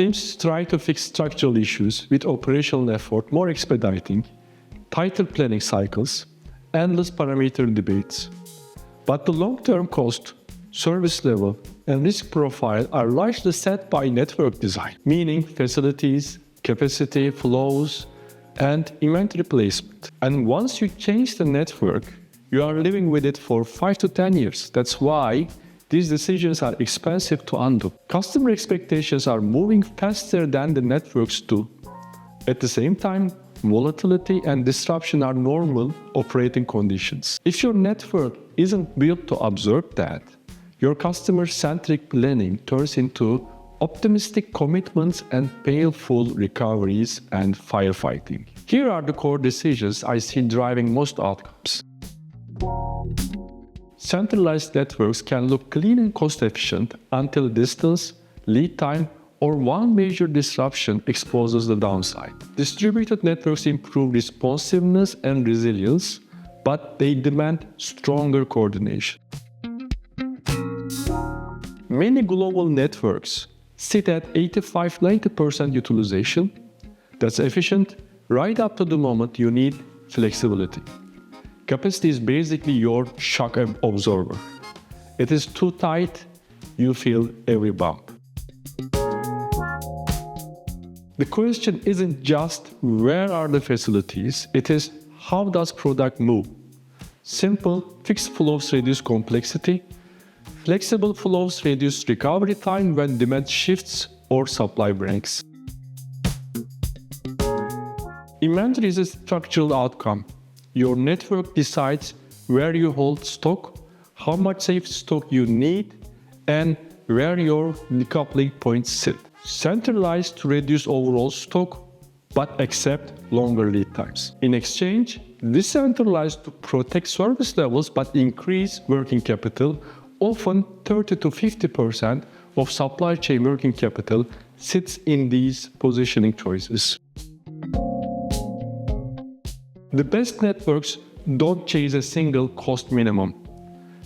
Teams try to fix structural issues with operational effort more expediting, tighter planning cycles, endless parameter debates. But the long-term cost, service level, and risk profile are largely set by network design, meaning facilities, capacity, flows, and inventory placement. And once you change the network, you are living with it for 5 to 10 years. That's why these decisions are expensive to undo. Customer expectations are moving faster than the networks do. At the same time, volatility and disruption are normal operating conditions. If your network isn't built to absorb that, your customer-centric planning turns into optimistic commitments and painful recoveries and firefighting. Here are the core decisions I see driving most outcomes. Centralized networks can look clean and cost-efficient until distance, lead time, or one major disruption exposes the downside. Distributed networks improve responsiveness and resilience, but they demand stronger coordination. Many global networks sit at 85–90% utilization. That's efficient right up to the moment you need flexibility. Capacity is basically your shock absorber. It is too tight, you feel every bump. The question isn't just where are the facilities, it is how does product move? Simple, fixed flows reduce complexity. Flexible flows reduce recovery time when demand shifts or supply breaks. Inventory is a structural outcome. Your network decides where you hold stock, how much safe stock you need, and where your decoupling points sit. Centralized to reduce overall stock, but accept longer lead times. In exchange, decentralized to protect service levels but increase working capital. Often 30–50% of supply chain working capital sits in these positioning choices. The best networks don't chase a single cost minimum.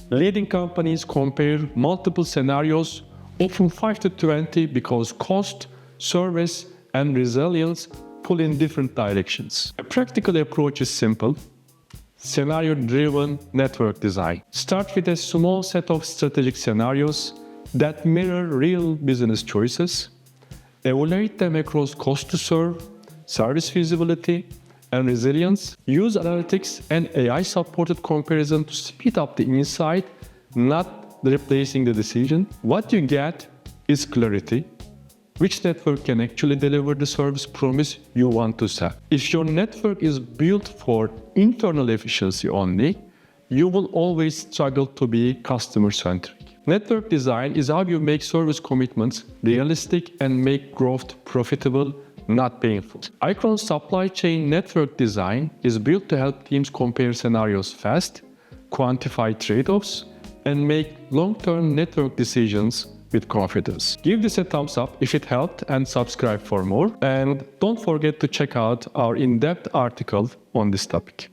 Leading companies compare multiple scenarios, often 5 to 20, because cost, service, and resilience pull in different directions. A practical approach is simple. Scenario-driven network design. Start with a small set of strategic scenarios that mirror real business choices. Evaluate them across cost to serve, service feasibility, and resilience. Use analytics and AI-supported comparison to speed up the insight, not replacing the decision. What you get is clarity. Which network can actually deliver the service promise you want to sell? If your network is built for internal efficiency only, you will always struggle to be customer-centric. Network design is how you make service commitments realistic and make growth profitable, not painful. Icron's supply chain network design is built to help teams compare scenarios fast, quantify trade-offs, and make long-term network decisions with confidence. Give this a thumbs up if it helped and subscribe for more. And don't forget to check out our in-depth article on this topic.